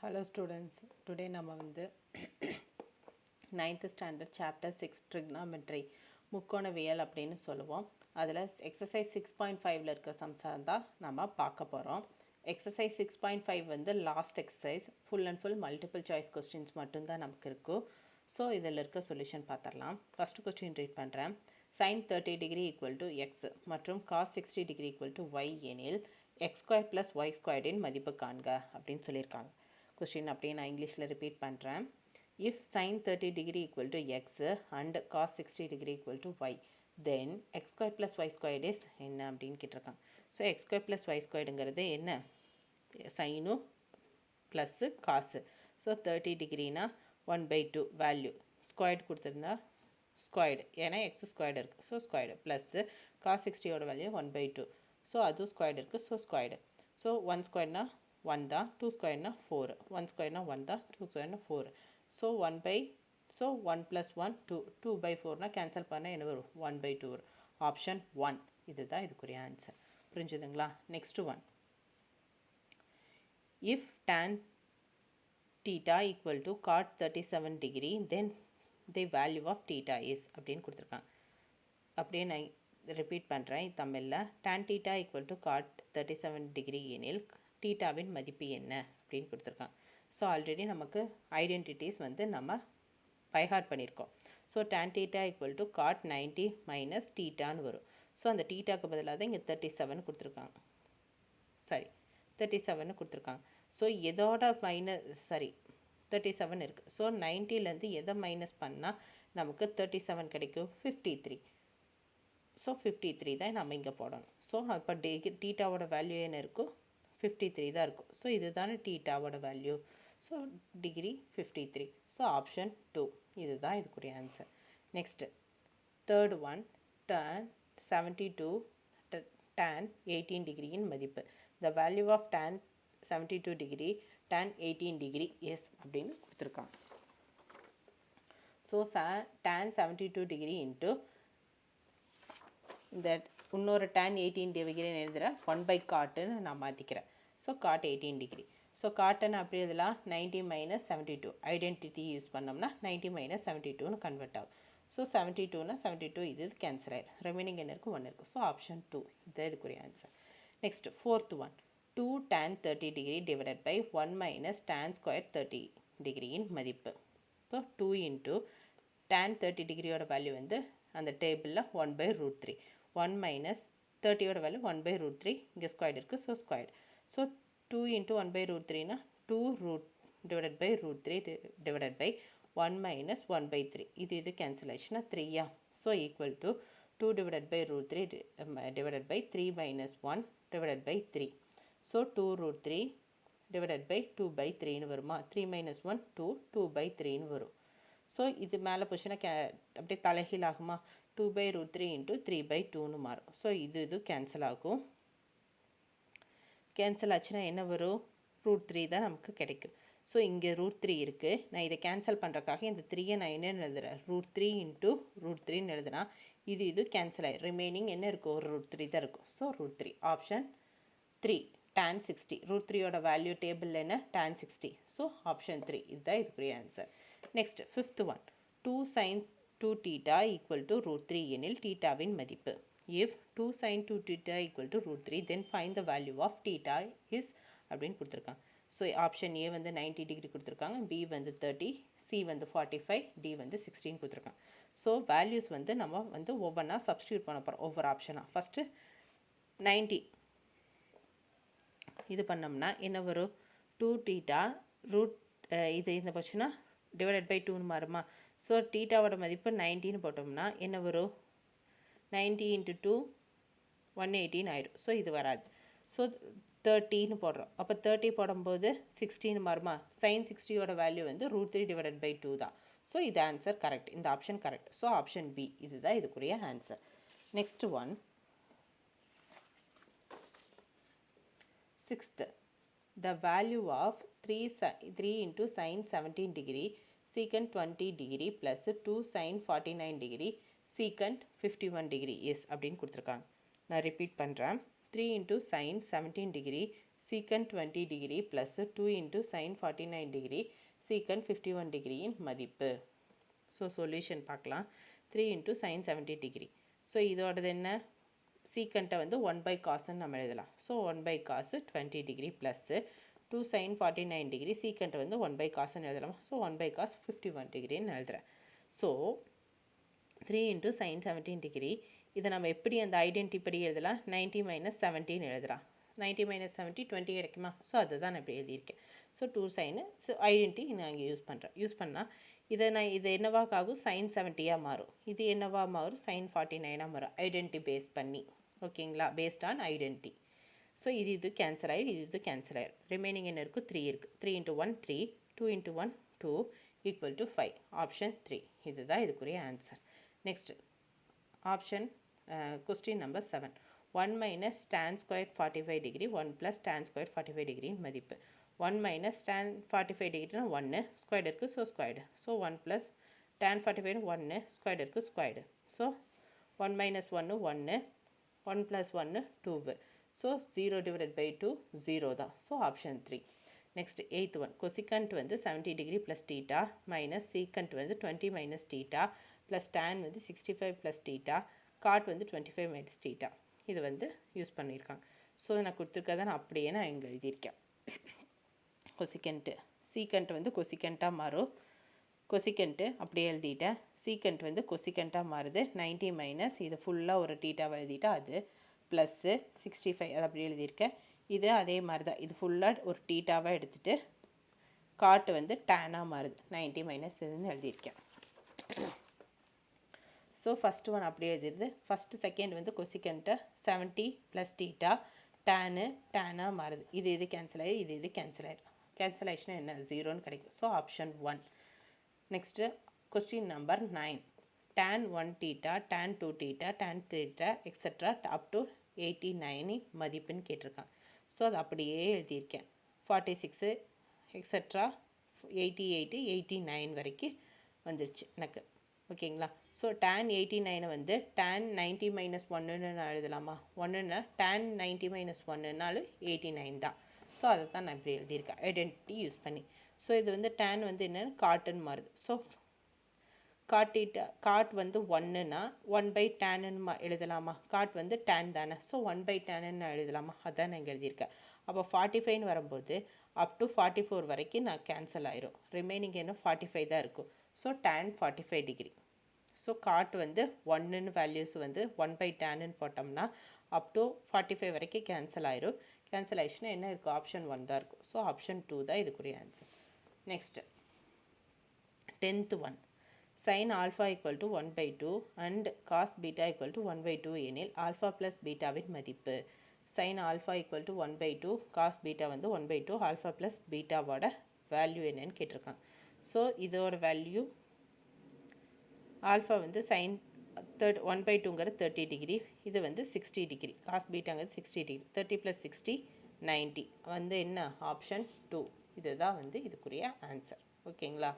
Hello students, today நம்ம வந்து 9th standard chapter 6 trigonometry முக்கோணவியல் அப்படின்னு சொல்லுவோம். அதில் exercise 6.5ல இருக்க சம்ஸாக தான் நம்ம பார்க்க போகிறோம். exercise 6.5 வந்து last exercise full and full multiple choice questions மட்டும்தான் நமக்கு இருக்கும். ஸோ இதில் இருக்க சொல்யூஷன் பார்த்துடலாம். ஃபஸ்ட்டு கொஸ்டின் ரீட் பண்ணுறேன். sin 30 degree equal to x மற்றும் cos 60 degree equal to y எனில் x square plus y squared இன் மதிப்பு காண்க அப்படின்னு சொல்லியிருக்காங்க. கொஸ்டின் அப்படியே நான் இங்கிலீஷில் ரிப்பீட் பண்ணுறேன். If sin 30 degree equal to x and cos 60 degree equal to y then x square plus y squared is என்ன அப்படின்னு கேட்டிருக்காங்க. So x square plus y squaredங்கிறது என்ன, சைனு ப்ளஸ்ஸு காசு. ஸோ 30 டிகிரினா 1/2 வேல்யூ ஸ்கொயர்டு கொடுத்துருந்தா squared, ஏன்னா x squared இருக்குது. So squared plus cos 60யோட வேல்யூ 1/2. ஸோ அதுவும் ஸ்கொயர்டு இருக்குது. So squared. ஸோ 1 ஸ்கொயர்னா 1 தான், 2 ஸ்கொயர்னா 4, 1 ஸ்கொயர்னா 1 தான், 2 ஸ்கொயர்னா 4. ஸோ 1 + 1 2, 2/4னா கேன்சல் பண்ணால் என்ன வரும், 1/2 வரும். ஆப்ஷன் 1 இதுதான் இதுக்குரிய ஆன்சர். புரிஞ்சுதுங்களா? Next one. If tan theta equal to cot 37 degree then the value of theta is அப்படின்னு கொடுத்துருக்காங்க. அப்படியே நான் ரிப்பீட் பண்ணுறேன் தமிழில். tan theta equal to cot 37 degree எனில் தீட்டாவின் மதிப்பு என்ன அப்படின்னு கொடுத்துருக்காங்க. ஸோ ஆல்ரெடி நமக்கு ஐடென்டிட்டிஸ் வந்து நம்ம பைஹார்ட் பண்ணியிருக்கோம். So tan theta equal to cot 90 minus தீட்டான்னு வரும். ஸோ அந்த தீட்டாக்கு பதிலாக தான் இங்கே 37 கொடுத்துருக்காங்க. சரி, 37 கொடுத்துருக்காங்க. ஸோ எதோட மைனஸ் 37 இருக்குது. ஸோ 90லேருந்து எதை மைனஸ் பண்ணால் நமக்கு 37 கிடைக்கும், 53. ஸோ 53 தான் நம்ம இங்கே போடணும். ஸோ அப்போ டீட்டாவோட வேல்யூ என்ன இருக்கும், 53 தான் இருக்கும். ஸோ இதுதானே டீட்டாவோட value. So degree 53. So option 2 இதுதான் இதுக்குரிய answer. Next third one. tan 72 tan 18 டிகிரியின் மதிப்பு. The value of tan 72 degree tan 18 degree is அப்படின்னு கொடுத்துருக்காங்க. ஸோ tan 72 டிகிரி இன்ட்டு இந்த இன்னொரு tan 18 டிகிரின்னு எழுதுகிறேன், 1/cotன்னு நான் மாற்றிக்கிறேன். So cot 18 degree. ஸோ காட்டுன்னு அப்படி இதெல்லாம் 90 மைனஸ் 72 ஐடென்டிட்டி யூஸ் பண்ணோம்னா 90 மைனஸ் 72ன்னு கன்வெர்ட் ஆகும். ஸோ 72னா 72 இது கேன்சல் ஆயிடும். ரிமைனிங் என்ன இருக்கும், 1 இருக்கும். ஸோ ஆப்ஷன் 2 இதுதான் இதுக்குரிய answer. Next fourth one. 2 tan 30 degree divided by 1 minus tan square 30 டிகிரியின் மதிப்பு. இப்போ 2 இன்ட்டு tan 30 டிகிரியோட வேல்யூ வந்து அந்த டேபிளில் 1/√3. 1 மைனஸ் 30யோட வேல்யூ 1/√3, இங்கே ஸ்கொயர் இருக்குது. So square. ஸோ 2 இன்ட்டு 1/√3னா 2 root divided by √3 divided by 1 minus 1/3. இது கேன்சல் ஆயிடுச்சுன்னா 3யா. So equal to 2 divided by √3 divided by 3 minus 1 divided by 3. So 2√3 divided by 2/3ன்னு வருமா. 3 மைனஸ் 1 2, 2/3ன்னு வரும். ஸோ இது மேலே போச்சுன்னா அப்படியே தலைகீழ் ஆகுமா, 2/√3 இன்ட்டு 3/2ன்னு மாறும். ஸோ இது கேன்சல் ஆகும். கேன்சல் ஆச்சுன்னா என்ன வரும், √3 தான் நமக்கு கிடைக்கும். ஸோ இங்கே √3 இருக்குது. நான் இதை கேன்சல் பண்ணுறக்காக இந்த 3யை நான் என்னென்னு எழுதுறேன், √3 இன்ட்டு √3ன்னு எழுதுனா இது கேன்சல் ஆகி ரிமைனிங் என்ன இருக்கும், ஒரு √3 தான் இருக்கும். So √3 option 3 tan 60. √3யோட வேல்யூ டேபிளில் என்ன, tan 60. ஸோ ஆப்ஷன் 3 இதுதான் இதுக்குரிய answer. Next fifth one. 2 sin 2 theta equal to √3 எனில் தீட்டாவின் மதிப்பு. if 2 sin 2 theta equal to √3 then find the value of theta is அப்படின்னு கொடுத்துருக்காங்க. ஸோ ஆப்ஷன் ஏ வந்து 90 டிகிரி கொடுத்துருக்காங்க, பி வந்து 30, சி வந்து 45, டி வந்து 16 கொடுத்துருக்காங்க. ஸோ வேல்யூஸ் வந்து நம்ம வந்து ஒவ்வொன்றா சப்ஸ்டியூட் பண்ண போகிறோம், ஒவ்வொரு ஆப்ஷனாக. ஃபஸ்ட்டு 90 இது பண்ணோம்னா என்ன வரும், 2 theta ரூட் இது இந்த போச்சுன்னா டிவைடட் பை 2ன்னு மாறுமா. ஸோ தீட்டாவோட மதிப்பு 90ன்னு போட்டோம்னா என்ன வரும், 90 இன்ட்டு 2 118 ஆயிடும். ஸோ இது வராது. ஸோ 30ன்னு போடுறோம். அப்போ 30 போடும்போது 16 மாறுமா. sin 60யோட வேல்யூ வந்து √3 டிவைடட் பை 2 தான். ஸோ இது ஆன்சர் கரெக்ட், இந்த option correct. So option B இதுதான் இதுக்குரிய answer. Next one. Sixth. The value of 3 into sin 17 degree secant 20 degree plus 2 sin 49 degree secant 51 degree is அப்படின்னு கொடுத்துருக்காங்க. நான் ரிப்பீட் பண்ணுறேன். 3 into sin 17 degree secant 20 degree plus 2 into sin 49 degree secant 51 degree இன் மதிப்பு. So solution பார்க்கலாம். 3 into sin 70 degree. So இதோடது என்ன, சீக்கண்ட்டை வந்து 1/cos நம்ம எழுதலாம். So 1/cos 20 degree plus 2 sin 49 degree சீக்கண்ட்டை வந்து 1/cos எழுதலாம். ஸோ 1/cos 51 degreeன்னு எழுதுகிறேன். ஸோ 3 into sin 17 degree இதை நம்ம எப்படி அந்த ஐடென்டி படி எழுதலாம், 90 minus 17 எழுதலாம். 90 minus 70 20 கிடைக்குமா. ஸோ அதுதான் நான் இப்படி எழுதியிருக்கேன். ஸோ 2 sin ஐடென்டி நான் இங்கே யூஸ் பண்ணால் இது என்னவாக ஆகும், sin 70 மாறும். இது என்னவா மாறும், sin 49 மாறும். ஐடென்டி பேஸ் பண்ணி, ஓகேங்களா, பேஸ்ட் ஆன் ஐடென்டி. ஸோ இது கேன்சல் ஆகிடும், இது கேன்சல் ஆகிடும். ரிமைனிங் என்ன இருக்குது, 3 இருக்குது. 3 into 1 3, 2 into 1 2 equal to 5. Option 3 இதுதான் இதுக்குரிய answer. Next option question number 7. 1 minus tan squared 45 degree 1 plus tan squared 45 degree மதிப்பு. 1 minus tan 45 degree 1 ஸ்கொயர்டு இருக்குது, so squared. So 1 plus tan 45 1 squared இருக்குது, squared. So 1 minus 1 1 1 plus 1 2. So 0 divided by 2 0 தான். So option 3. Next 8th one. Cosecant வந்து 70 degree plus theta minus secant வந்து 20 minus theta plus tan வந்து 65 plus theta God வந்து 25 minus theta. இது வந்து use பண்ணியிருக்காங்க. So நான் கொடுத்துருக்கதை நான் அப்படியே நான் இங்கே எழுதியிருக்கேன். கொசிகண்ட்டு சீக்கண்ட் வந்து கொசிகண்ட்டாக மாறும். கொசிகண்ட்டு அப்படியே எழுதிட்டேன். சீக்கண்ட் வந்து கொசிகண்ட்டாக மாறுது. 90 மைனஸ் இது ஃபுல்லாக ஒரு டீட்டாவை எழுதிட்டா அது ப்ளஸ்ஸு 65 அது அப்படி எழுதியிருக்கேன். இது அதே மாதிரி தான், இது ஃபுல்லாக ஒரு டீட்டாவாக எடுத்துகிட்டு காட்டு வந்து டேனாக மாறுது. 90 மைனஸ் இதுன்னு எழுதியிருக்கேன். ஸோ ஃபஸ்ட்டு ஒன் அப்படியே எழுதிடுது. ஃபஸ்ட்டு செகண்ட் வந்து கொசிகண்ட்டை 70 + தீட்டா டேனாக மாறுது. இது கேன்சல் ஆகிடும், இது கேன்சல் ஆகிடும். கேன்சல் ஆகிடுச்சுன்னா என்ன, 0ன்னு கிடைக்கும். So option 1. Next question number 9. tan 1 theta tan 2 theta tan theta extra up to 89 மதிப்புன்னு கேட்டிருக்காங்க. ஸோ அது அப்படியே எழுதியிருக்கேன். 46 எக்ஸட்ரா 88 89 வரைக்கும் வந்துருச்சு எனக்கு, ஓகேங்களா. ஸோ tan 89 வந்து tan 90 - 1ன்னு நான் எழுதலாமா, 1ன்னா tan 90 - 1னாலும் 89 தான். ஸோ அதை தான் நான் இப்படி எழுதியிருக்கேன் ஐடென்டிட்டி யூஸ் பண்ணி. ஸோ இது வந்து tan வந்து என்னென்னு காட்டுன்னு மாறுது. ஸோ காட் வந்து 1ன்னா 1/tanன்னு எழுதலாமா, காட் வந்து tan தானே. ஸோ 1/tanன்னு எழுதலாமா, அதான் நான் இங்கே எழுதியிருக்கேன். அப்போ 45ன்னு வரும்போது அப் டு 44 வரைக்கும் நான் கேன்சல் ஆயிரும். ரிமைனிங் என்ன 45 தான் இருக்கும். So tan 45 degree. So cot வந்து 1ன்னு வேல்யூஸ் வந்து 1/tanன்னு போட்டோம்னா அப் டு 45 வரைக்கும் கேன்சல் ஆயிரும். கேன்சல் ஆயிடுச்சுன்னா என்ன இருக்குது, ஆப்ஷன் 1 தான் இருக்கும். ஸோ ஆப்ஷன் 2 தான் இதுக்குரிய answer. Next 10th one. sin alpha equal to 1/2 and cos beta equal to 1/2 எனில் alpha plus betaவின் மதிப்பு. sin alpha equal to 1/2 cos beta வந்து 1/2 alpha plus betaவோட வேல்யூ என்னன்னு கேட்டிருக்காங்க. ஸோ இதோட வேல்யூ ஆல்ஃபா வந்து sin 1/2ங்கிறது 30 டிகிரி, இது வந்து 60 டிகிரி, காஸ் பீட்டாங்கிறது 60 டிகிரி. 30 + 60 90 வந்து என்ன, ஆப்ஷன் 2. இதுதான் வந்து இதுக்குரிய ஆன்சர், ஓகேங்களா.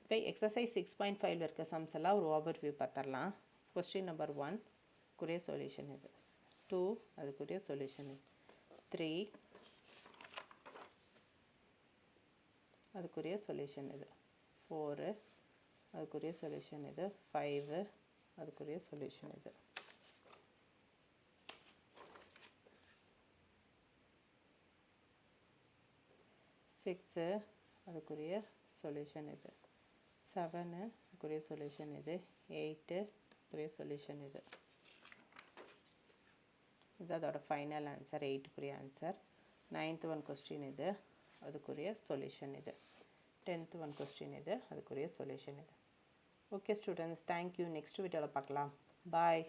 இப்போ எக்ஸசைஸ் 6.5 இருக்க சம்ஸ் எல்லாம் ஒரு ஓவர்வியூ பார்த்துடலாம். கொஸ்டின் நம்பர் 1 குரிய சொல்யூஷன் இது, 2 அதுக்குரிய சொல்யூஷன் இது, 3 அதுக்குரிய சொல்யூஷன் இது, 4 அதுக்குரிய சொல்யூஷன் இது, 5 அதுக்குரிய சொல்யூஷன் இது. சிக்ஸு அதுக்குரிய சொல்யூஷன் இது, 7 அதுக்குரிய சொல்யூஷன் இது, 8 அதுக்குரிய சொல்யூஷன் இது. இது அதோட ஃபைனல் ஆன்சர், 8க்குரிய ஆன்சர். 9th one கொஸ்டின் இது, அதுக்குரிய சொல்யூஷன் இது. 10th one கொஸ்டின் இது, அதுக்குரிய சொல்யூஷன் இது. Okay students, thank you. நெக்ஸ்ட் வீடியோவில் பார்க்கலாம். பாய்.